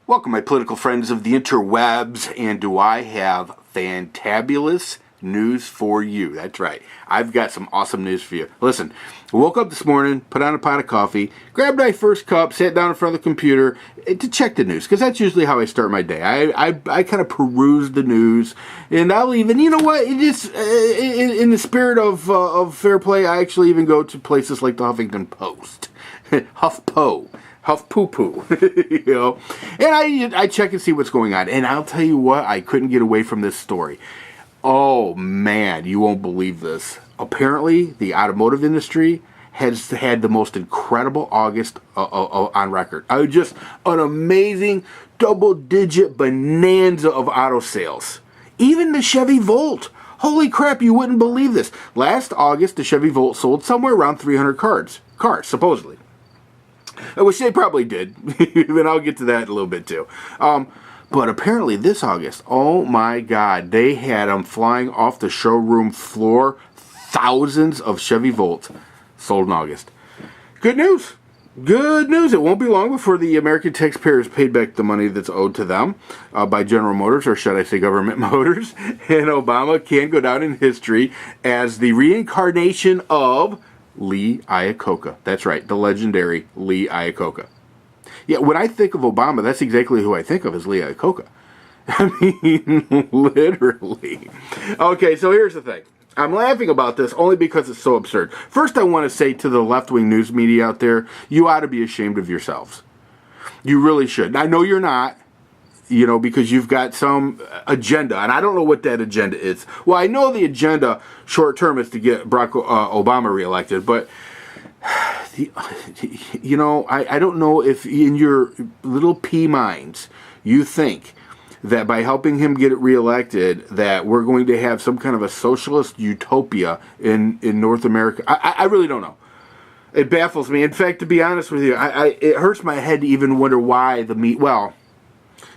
Welcome, my political friends of the interwebs, and do I have fantabulous news for you? That's right. I've got some awesome news for you. Listen, I woke up this morning, put on a pot of coffee, grabbed my first cup, sat down in front of the computer to check the news, because that's usually how I start my day. I kind of peruse the news, and I'll even, you know what, in the spirit of fair play, I actually even go to places like the Huffington Post. HuffPo. Huff poo poo, you know, and I check and see what's going on, and I'll tell you what, I couldn't get away from this story. Oh man, you won't believe this. Apparently, the automotive industry has had the most incredible August on record. Just an amazing double-digit bonanza of auto sales. Even the Chevy Volt. Holy crap, you wouldn't believe this. Last August, the Chevy Volt sold somewhere around 300 cars, supposedly. Which they probably did, and I'll get to that in a little bit too. But apparently this August, oh my God, they had them flying off the showroom floor. Thousands of Chevy Volts sold in August. Good news. Good news. It won't be long before the American taxpayers paid back the money that's owed to them by General Motors, or should I say Government Motors. And Obama can go down in history as the reincarnation of Lee Iacocca. That's right, the legendary Lee Iacocca. Yeah, when I think of Obama, that's exactly who I think of as Lee Iacocca. I mean, literally. Okay, so here's the thing. I'm laughing about this only because it's so absurd. First, I want to say to the left-wing news media out there, you ought to be ashamed of yourselves. You really should. I know you're not. You know, because you've got some agenda, and I don't know what that agenda is. Well, I know the agenda short term is to get Barack Obama reelected, but, you know, I don't know if in your little pea minds you think that by helping him get reelected that we're going to have some kind of a socialist utopia in North America. I really don't know. It baffles me. In fact, to be honest with you, it hurts my head to even wonder why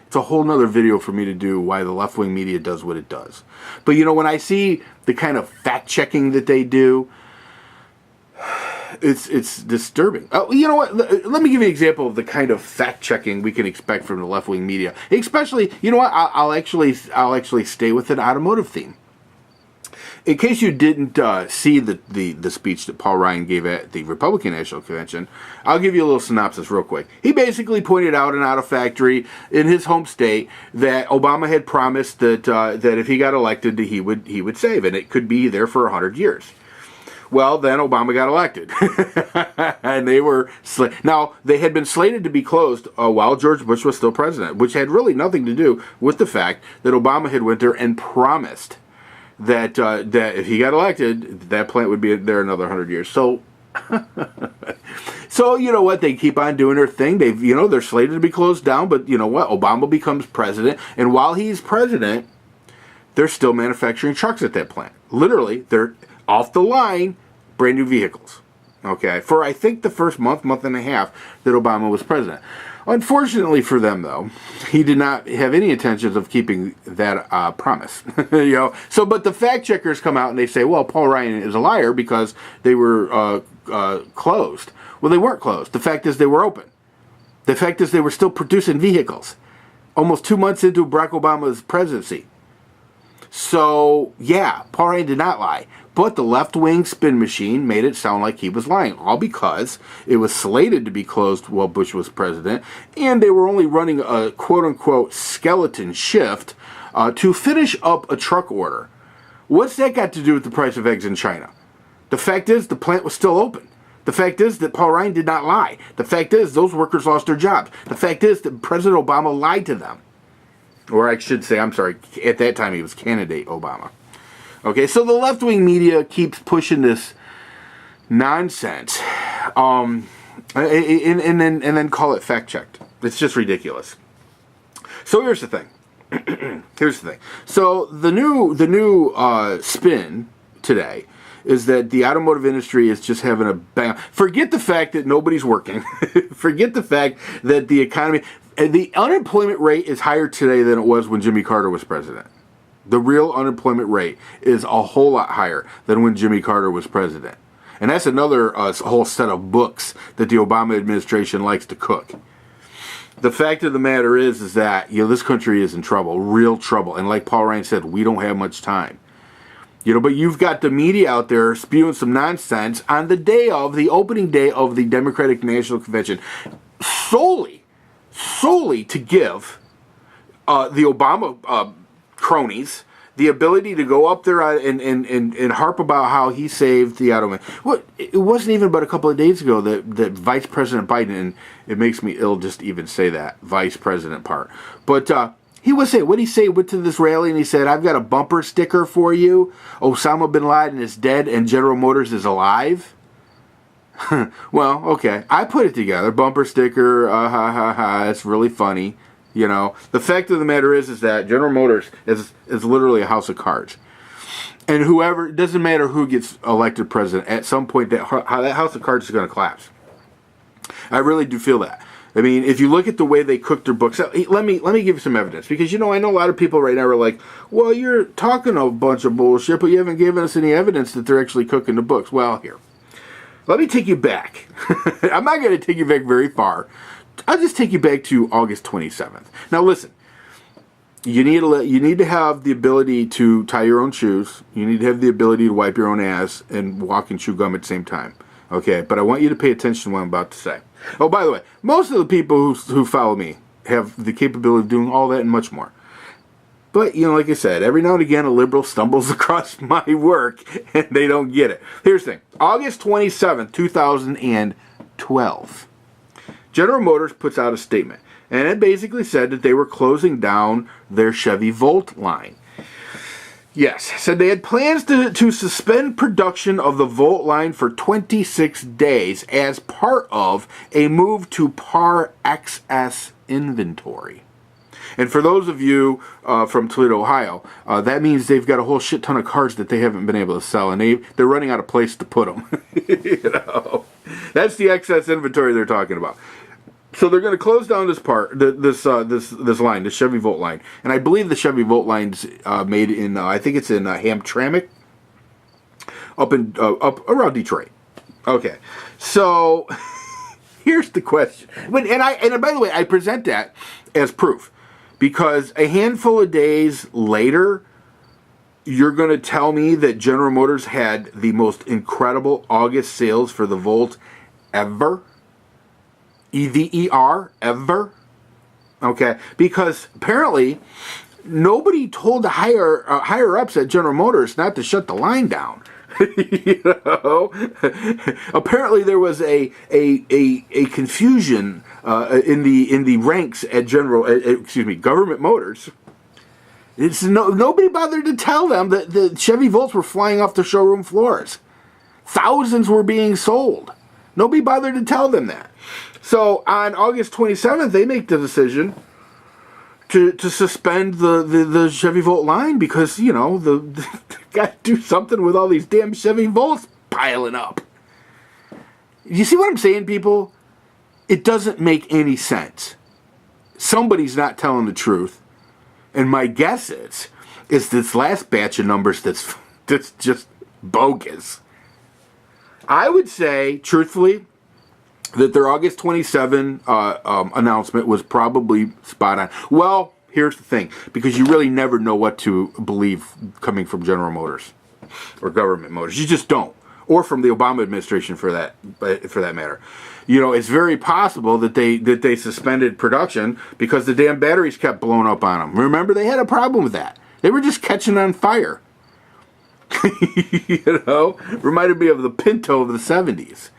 it's a whole nother video for me to do why the left-wing media does what it does. But, you know, when I see the kind of fact-checking that they do, it's disturbing. You know what? Let me give you an example of the kind of fact-checking we can expect from the left-wing media. Especially, you know what? I'll actually stay with an automotive theme. In case you didn't see the speech that Paul Ryan gave at the Republican National Convention, I'll give you a little synopsis real quick. He basically pointed out an auto factory in his home state that Obama had promised that if he got elected, he would save, and it could be there for 100 years. Well, then Obama got elected, and they were now they had been slated to be closed while George Bush was still president, which had really nothing to do with the fact that Obama had went there and promised that if he got elected, that plant would be there another 100 years. So, so you know what? They keep on doing their thing. They're slated to be closed down, but you know what? Obama becomes president, and while he's president, they're still manufacturing trucks at that plant. Literally, they're off the line, brand new vehicles. Okay, for I think the first month and a half that Obama was president. Unfortunately for them, though, he did not have any intentions of keeping that promise. You know, but the fact checkers come out and they say, "Well, Paul Ryan is a liar because they were closed." Well, they weren't closed. The fact is, they were open. The fact is, they were still producing vehicles, almost 2 months into Barack Obama's presidency. So, yeah, Paul Ryan did not lie. But the left-wing spin machine made it sound like he was lying, all because it was slated to be closed while Bush was president, and they were only running a quote-unquote skeleton shift to finish up a truck order. What's that got to do with the price of eggs in China? The fact is, the plant was still open. The fact is that Paul Ryan did not lie. The fact is, those workers lost their jobs. The fact is that President Obama lied to them. Or I should say, I'm sorry, at that time he was candidate Obama. Okay, so the left-wing media keeps pushing this nonsense, and then call it fact-checked. It's just ridiculous. So here's the thing. So the new spin today is that the automotive industry is just having a bang. Forget the fact that nobody's working. Forget the fact that the economy, the unemployment rate is higher today than it was when Jimmy Carter was president. The real unemployment rate is a whole lot higher than when Jimmy Carter was president. And that's another whole set of books that the Obama administration likes to cook. The fact of the matter is that, this country is in trouble, real trouble. And like Paul Ryan said, we don't have much time. But you've got the media out there spewing some nonsense on the opening day of the Democratic National Convention, solely to give the Obama cronies the ability to go up there and harp about how he saved the auto man. Well, it wasn't even but a couple of days ago that Vice President Biden, and it makes me ill just to even say that, Vice President part, but he was saying, what did he say? He went to this rally and he said, I've got a bumper sticker for you. Osama bin Laden is dead and General Motors is alive. Well, okay. I put it together. Bumper sticker, ha ha ha. It's really funny. The fact of the matter is that General Motors is literally a house of cards. And it doesn't matter who gets elected president, at some point that house of cards is going to collapse. I really do feel that. I mean, if you look at the way they cook their books, let me give you some evidence. Because, I know a lot of people right now are like, well, you're talking a bunch of bullshit, but you haven't given us any evidence that they're actually cooking the books. Well, here. Let me take you back. I'm not going to take you back very far. I'll just take you back to August 27th. Now, listen. You need to have the ability to tie your own shoes. You need to have the ability to wipe your own ass and walk and chew gum at the same time. Okay? But I want you to pay attention to what I'm about to say. Oh, by the way, most of the people who follow me have the capability of doing all that and much more. But, like I said, every now and again a liberal stumbles across my work and they don't get it. Here's the thing. August 27th, 2012. General Motors puts out a statement. And it basically said that they were closing down their Chevy Volt line. Yes, said they had plans to suspend production of the Volt line for 26 days as part of a move to par excess inventory. And for those of you from Toledo, Ohio, that means they've got a whole shit ton of cars that they haven't been able to sell, and they're running out of place to put them. That's the excess inventory they're talking about. So they're going to close down this line, the Chevy Volt line, and I believe the Chevy Volt line's made in, I think it's in Hamtramck, up around Detroit. Okay, so here's the question, and by the way, I present that as proof because a handful of days later, you're going to tell me that General Motors had the most incredible August sales for the Volt ever. EVER, ever. Okay, because apparently nobody told the higher ups at General Motors not to shut the line down. Apparently there was a confusion in the ranks at Government Motors. Nobody bothered to tell them that the Chevy Volts were flying off the showroom floors. Thousands were being sold. Nobody bothered to tell them that. So on August 27th, they make the decision to suspend the Chevy Volt line because, they got to do something with all these damn Chevy Volts piling up. You see what I'm saying, people? It doesn't make any sense. Somebody's not telling the truth. And my guess is this last batch of numbers that's just bogus. I would say, truthfully, that their August 27 announcement was probably spot on. Well, here's the thing, because you really never know what to believe coming from General Motors or Government Motors. You just don't, or from the Obama administration for that matter. It's very possible that they suspended production because the damn batteries kept blowing up on them. Remember, they had a problem with that. They were just catching on fire. Reminded me of the Pinto of the 70s.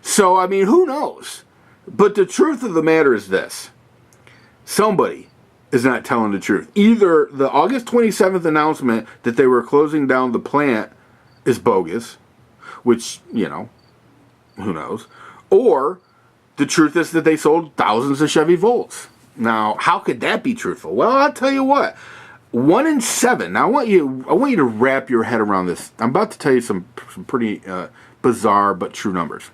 So, I mean, who knows? But the truth of the matter is this. Somebody is not telling the truth. Either the August 27th announcement that they were closing down the plant is bogus, which, who knows? Or the truth is that they sold thousands of Chevy Volts. Now, how could that be truthful? Well, I'll tell you what. 1 in 7. Now, I want you to wrap your head around this. I'm about to tell you some pretty bizarre but true numbers.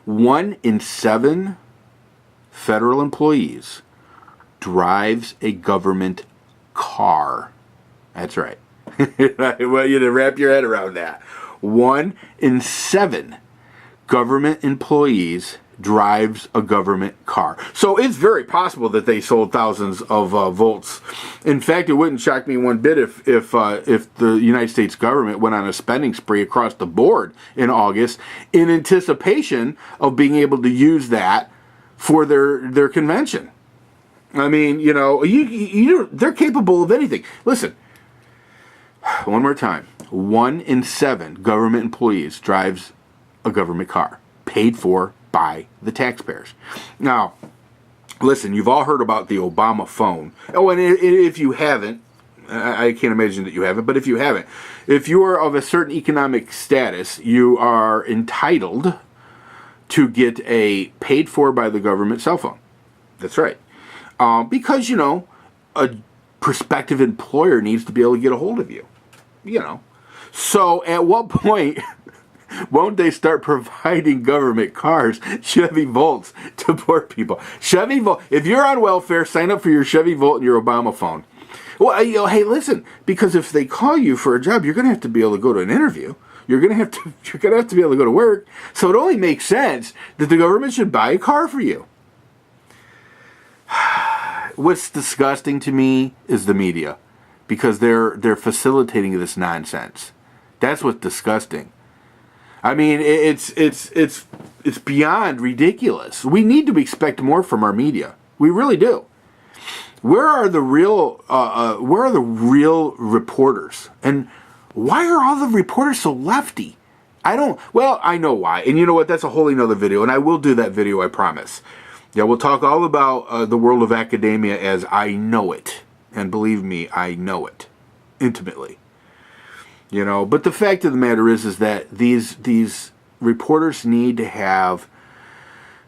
1 in 7 federal employees drives a government car. That's right. I want you to wrap your head around that. 1 in 7 government employees drives a government car. So it's very possible that they sold thousands of Volts. In fact, it wouldn't shock me one bit if the United States government went on a spending spree across the board in August in anticipation of being able to use that for their convention. I mean, they're capable of anything. Listen, one more time. 1 in 7 government employees drives a government car, paid for by the taxpayers. Now, listen, you've all heard about the Obama phone. Oh, and if you haven't, I can't imagine that you haven't, but if you haven't, if you are of a certain economic status, you are entitled to get a paid for by the government cell phone. That's right. Because, a prospective employer needs to be able to get a hold of you. So at what point won't they start providing government cars, Chevy Volts, to poor people? Chevy Volt. If you're on welfare, sign up for your Chevy Volt and your Obama phone. Well, hey, listen, because if they call you for a job, you're going to have to be able to go to an interview. You're going to have to be able to go to work. So it only makes sense that the government should buy a car for you. What's disgusting to me is the media, because they're facilitating this nonsense. That's what's disgusting. I mean, it's beyond ridiculous. We need to expect more from our media. We really do. Where are the real reporters? And why are all the reporters so lefty? I know why. And you know what? That's a whole another video, and I will do that video, I promise. Yeah, we'll talk all about the world of academia as I know it. And believe me, I know it intimately. But the fact of the matter is that these reporters need to have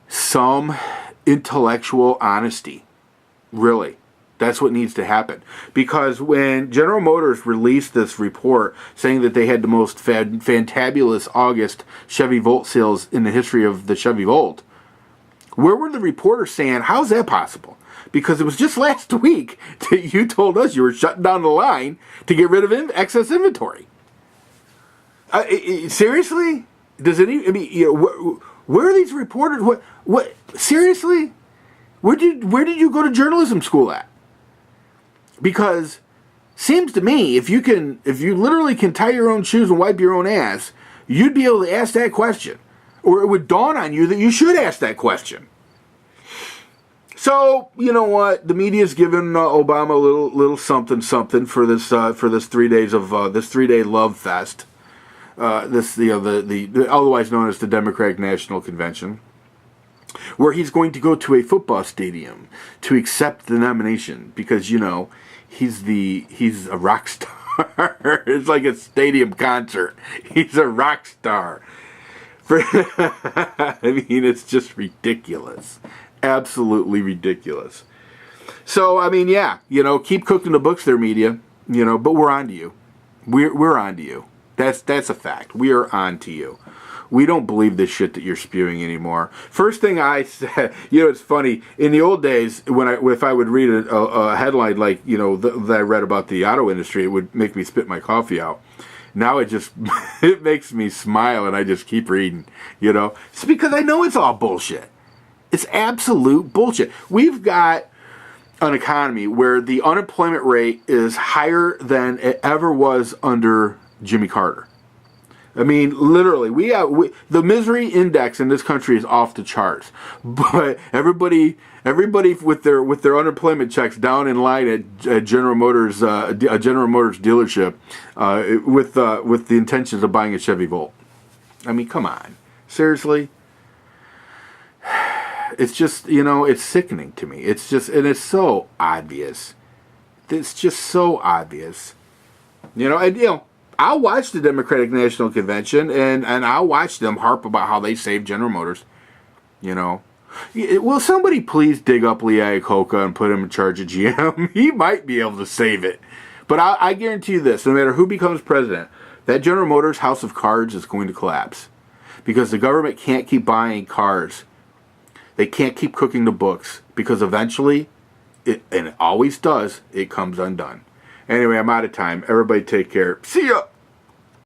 some intellectual honesty. Really. That's what needs to happen. Because when General Motors released this report saying that they had the most fantabulous August Chevy Volt sales in the history of the Chevy Volt, where were the reporters saying, how's that possible? Because it was just last week that you told us you were shutting down the line to get rid of excess inventory. Seriously? Where are these reporters? What? Seriously? Where did you go to journalism school at? Because seems to me, if you literally can tie your own shoes and wipe your own ass, you'd be able to ask that question, or it would dawn on you that you should ask that question. So, you know what? The media's given Obama a little something for this 3 days of this 3-day love fest. The otherwise known as the Democratic National Convention, where he's going to go to a football stadium to accept the nomination because he's a rock star. It's like a stadium concert. He's a rock star. I mean, it's just ridiculous. Absolutely ridiculous. So, I mean, yeah, keep cooking the books there, media, but we're on to you. We're on to you. That's a fact. We are on to you. We don't believe this shit that you're spewing anymore. First thing I said, it's funny. In the old days, if I would read a headline like, that I read about the auto industry, it would make me spit my coffee out. Now it makes me smile, and I just keep reading, It's because I know it's all bullshit. It's absolute bullshit. We've got an economy where the unemployment rate is higher than it ever was under Jimmy Carter. I mean, literally, the misery index in this country is off the charts. But everybody with their unemployment checks down in line at General Motors, a General Motors dealership, with the intentions of buying a Chevy Volt. I mean, come on, seriously. It's just, it's sickening to me. It's just, and it's so obvious. It's just so obvious. I'll watch the Democratic National Convention, and I'll watch them harp about how they saved General Motors. Will somebody please dig up Lee Iacocca and put him in charge of GM? He might be able to save it. But I guarantee you this, no matter who becomes president, that General Motors house of cards is going to collapse. Because the government can't keep buying cars. They can't keep cooking the books. Because eventually, and it always does, it comes undone. Anyway, I'm out of time. Everybody take care. See ya!